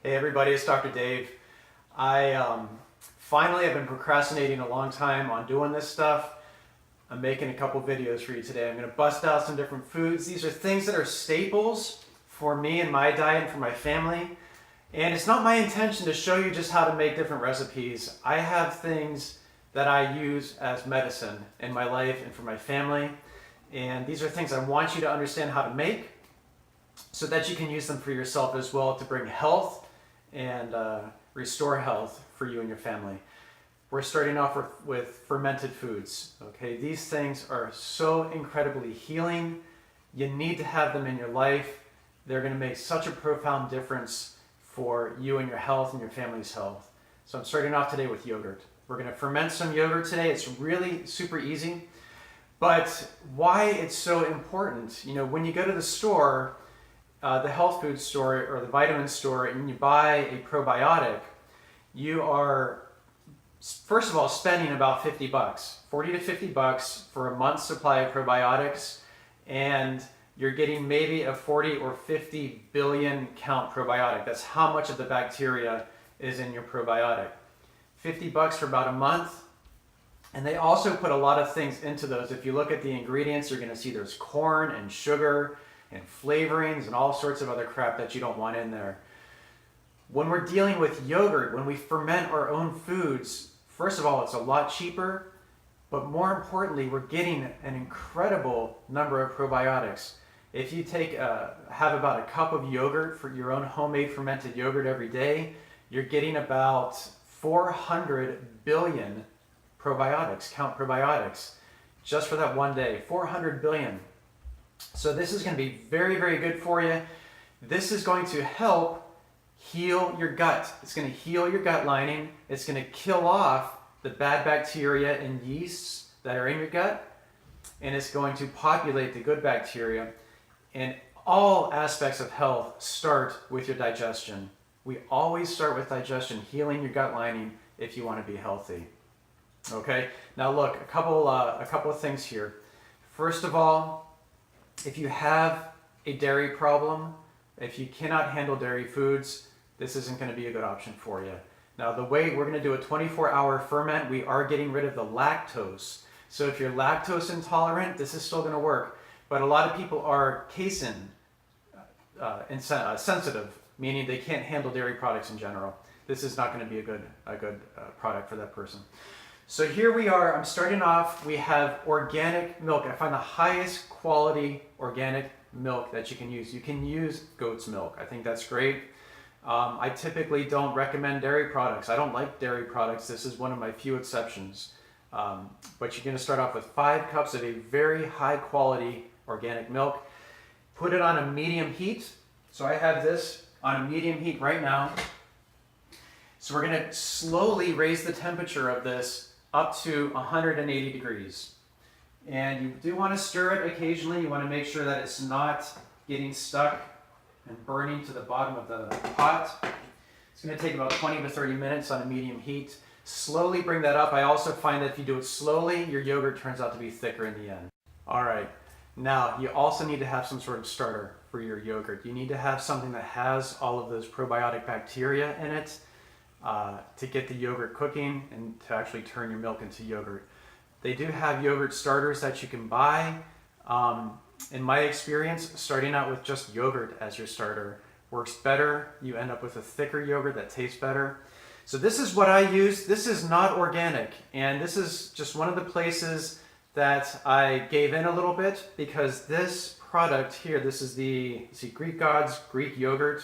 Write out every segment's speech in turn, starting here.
Hey everybody, it's Dr. Dave. I finally have been procrastinating a long time on doing this stuff. I'm making a couple videos for you today. I'm going to bust out some different foods. These are things that are staples for me and my diet and for my family. And it's not my intention to show you just how to make different recipes. I have things that I use as medicine in my life and for my family. And these are things I want you to understand how to make so that you can use them for yourself as well to bring health and restore health for you and your family. We're starting off with fermented foods. Okay, these things are so incredibly healing. You need to have them in your life. They're going to make such a profound difference for you and your health and your family's health. So I'm starting off today with yogurt. We're going to ferment some yogurt today. It's really super easy. But why it's so important, you know, when you go to the store, the health food store or the vitamin store, and you buy a probiotic, you are, first of all, spending about 50 bucks, 40 to 50 bucks for a month's supply of probiotics, and you're getting maybe a 40 or 50 billion count probiotic. That's how much of the bacteria is in your probiotic. 50 bucks for about a month. And they also put a lot of things into those. If you look at the ingredients, you're going to see there's corn and sugar and flavorings and all sorts of other crap that you don't want in there. When we're dealing with yogurt, when we ferment our own foods, first of all, it's a lot cheaper, but more importantly, we're getting an incredible number of probiotics. If you have about a cup of yogurt for your own homemade fermented yogurt every day, you're getting about 400 billion probiotics, count probiotics, just for that one day, 400 billion. So this is going to be very, very good for you. This is going to help heal your gut. It's going to heal your gut lining. It's going to kill off the bad bacteria and yeasts that are in your gut. And it's going to populate the good bacteria. And all aspects of health start with your digestion. We always start with digestion, healing your gut lining if you want to be healthy. Okay, now look, a couple of things here. First of all, if you have a dairy problem, if you cannot handle dairy foods, this isn't going to be a good option for you. Now the way we're going to do a 24-hour ferment, we are getting rid of the lactose. So if you're lactose intolerant, this is still going to work. But a lot of people are casein sensitive, meaning they can't handle dairy products in general. This is not going to be a good product for that person. So here we are, I'm starting off, we have organic milk. I find the highest quality organic milk that you can use. You can use goat's milk. I think that's great. I typically don't recommend dairy products. I don't like dairy products. This is one of my few exceptions. But you're going to start off with 5 cups of a very high quality organic milk. Put it on a medium heat. So I have this on a medium heat right now. So we're going to slowly raise the temperature of this up to 180 degrees. And you do want to stir it occasionally. You want to make sure that it's not getting stuck and burning to the bottom of the pot. It's going to take about 20 to 30 minutes on a medium heat. Slowly bring that up. I also find that if you do it slowly, your yogurt turns out to be thicker in the end. All right, now you also need to have some sort of starter for your yogurt. You need to have something that has all of those probiotic bacteria in it to get the yogurt cooking and to actually turn your milk into yogurt. They do have yogurt starters that you can buy. In my experience, starting out with just yogurt as your starter works better. You end up with a thicker yogurt that tastes better. So this is what I use. This is not organic, and this is just one of the places that I gave in a little bit, because this product here, this is the Greek Gods Greek yogurt.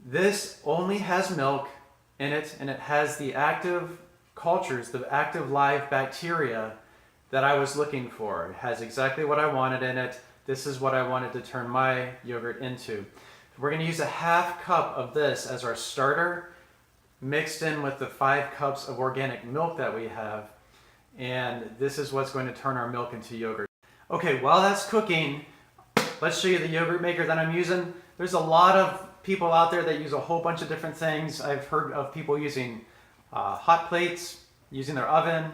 This only has milk in it, and it has the active cultures, the active live bacteria that I was looking for. It has exactly what I wanted in it. This is what I wanted to turn my yogurt into. We're going to use a half cup of this as our starter, mixed in with the 5 cups of organic milk that we have. And this is what's going to turn our milk into yogurt. Okay, while that's cooking, let's show you the yogurt maker that I'm using. There's a lot of people out there that use a whole bunch of different things. I've heard of people using hot plates, using their oven,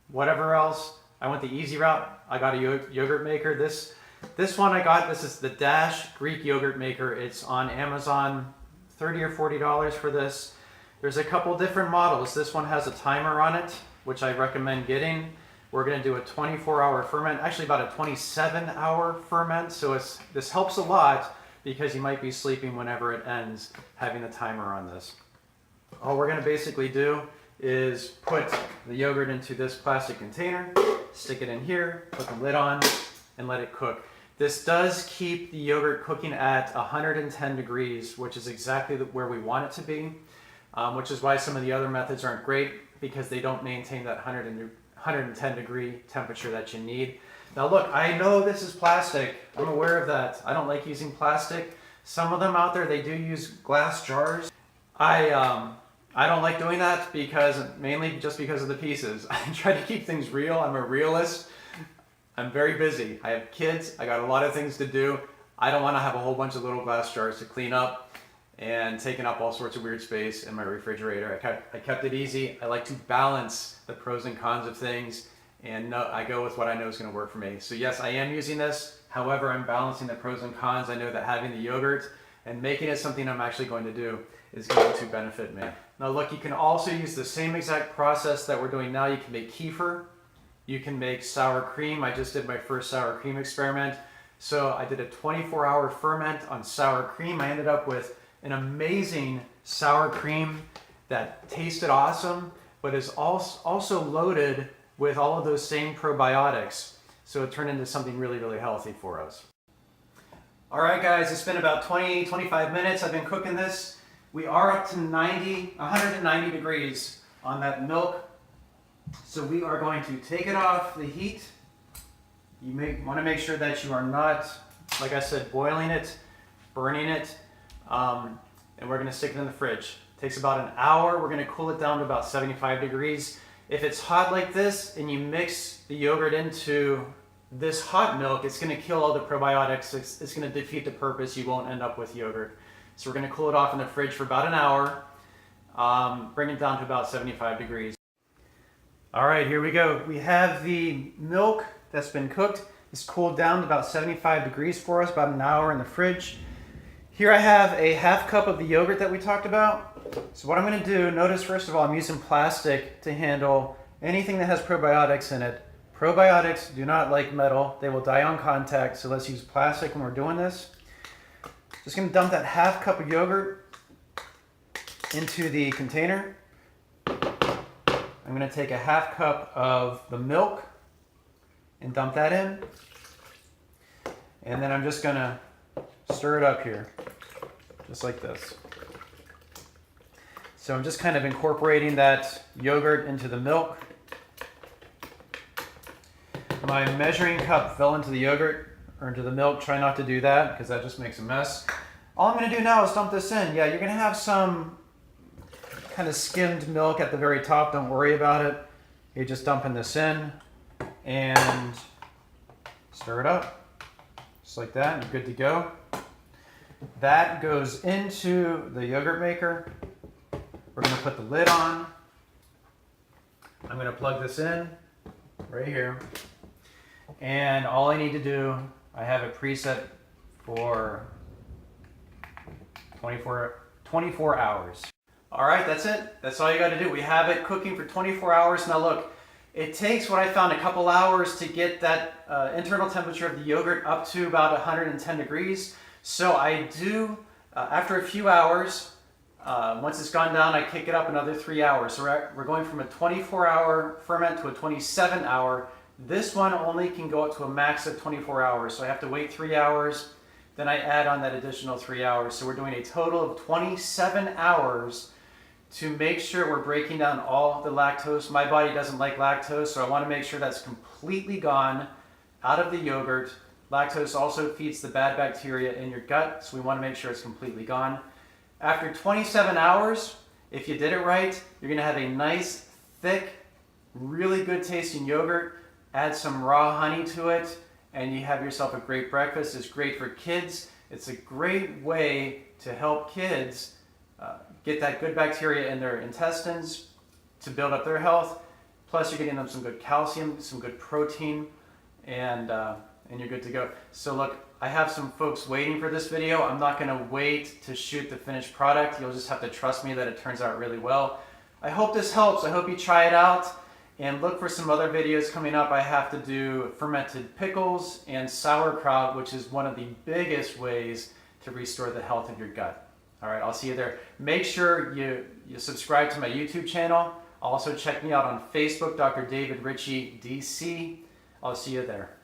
whatever else. I went the easy route. I got a yogurt maker. This one I got, this is the Dash Greek yogurt maker. It's on Amazon $30 or $40 for this. There's a couple different models. This one has a timer on it, which I recommend getting. We're going to do a 24-hour ferment, actually about a 27-hour ferment. So this helps a lot because you might be sleeping whenever it ends, having the timer on this. All we're going to basically do is put the yogurt into this plastic container, stick it in here, put the lid on, and let it cook. This does keep the yogurt cooking at 110 degrees, which is exactly where we want it to be, which is why some of the other methods aren't great, because they don't maintain that 110 degree temperature that you need. Now look, I know this is plastic. I'm aware of that. I don't like using plastic. Some of them out there, they do use glass jars. I don't like doing that mainly just because of the pieces. I try to keep things real. I'm a realist. I'm very busy. I have kids. I got a lot of things to do. I don't want to have a whole bunch of little glass jars to clean up and taking up all sorts of weird space in my refrigerator. I kept it easy. I like to balance the pros and cons of things, and I go with what I know is going to work for me. So yes, I am using this. However, I'm balancing the pros and cons. I know that having the yogurt and making it something I'm actually going to do is going to benefit me. Now look, you can also use the same exact process that we're doing now. You can make kefir. You can make sour cream. I just did my first sour cream experiment. So I did a 24-hour ferment on sour cream. I ended up with an amazing sour cream that tasted awesome, but is also loaded with all of those same probiotics. So it turned into something really, really healthy for us. All right, guys, it's been about 20-25 minutes. I've been cooking this. We are up to 190 degrees on that milk. So we are going to take it off the heat. You want to make sure that you are not, like I said, boiling it, burning it, and we're going to stick it in the fridge. It takes about an hour. We're going to cool it down to about 75 degrees. If it's hot like this and you mix the yogurt into this hot milk, it's going to kill all the probiotics. It's going to defeat the purpose. You won't end up with yogurt. So we're going to cool it off in the fridge for about an hour, bring it down to about 75 degrees. All right, here we go. We have the milk that's been cooked. It's cooled down to about 75 degrees for us, about an hour in the fridge. Here I have a half cup of the yogurt that we talked about. So what I'm going to do, notice first of all, I'm using plastic to handle anything that has probiotics in it. Probiotics do not like metal. They will die on contact, so let's use plastic when we're doing this. Just going to dump that half cup of yogurt into the container. I'm going to take a half cup of the milk and dump that in. And then I'm just going to stir it up here, just like this. So I'm just kind of incorporating that yogurt into the milk. My measuring cup fell into the yogurt or into the milk. Try not to do that because that just makes a mess. All I'm going to do now is dump this in. Yeah, you're going to have some kind of skimmed milk at the very top. Don't worry about it. You're just dumping this in and stir it up. Just like that, and you're good to go. That goes into the yogurt maker. We're going to put the lid on. I'm going to plug this in right here. And all I need to do, I have it preset for 24 hours. All right, that's it. That's all you got to do. We have it cooking for 24 hours. Now look, it takes what I found a couple hours to get that internal temperature of the yogurt up to about 110 degrees. So I do, after a few hours, once it's gone down, I kick it up another 3 hours. So we're going from a 24-hour ferment to a 27-hour. This one only can go up to a max of 24 hours. So I have to wait 3 hours. Then I add on that additional 3 hours. So we're doing a total of 27 hours to make sure we're breaking down all the lactose. My body doesn't like lactose, so I want to make sure that's completely gone out of the yogurt. Lactose also feeds the bad bacteria in your gut, so we want to make sure it's completely gone. After 27 hours, if you did it right, you're going to have a nice, thick, really good tasting yogurt. Add some raw honey to it, and you have yourself a great breakfast. It's great for kids. It's a great way to help kids get that good bacteria in their intestines to build up their health. Plus, you're getting them some good calcium, some good protein, and you're good to go. So look, I have some folks waiting for this video. I'm not gonna wait to shoot the finished product. You'll just have to trust me that it turns out really well. I hope this helps. I hope you try it out and look for some other videos coming up. I have to do fermented pickles and sauerkraut, which is one of the biggest ways to restore the health of your gut. All right, I'll see you there. Make sure you subscribe to my YouTube channel. Also check me out on Facebook, Dr. David Ritchie DC. I'll see you there.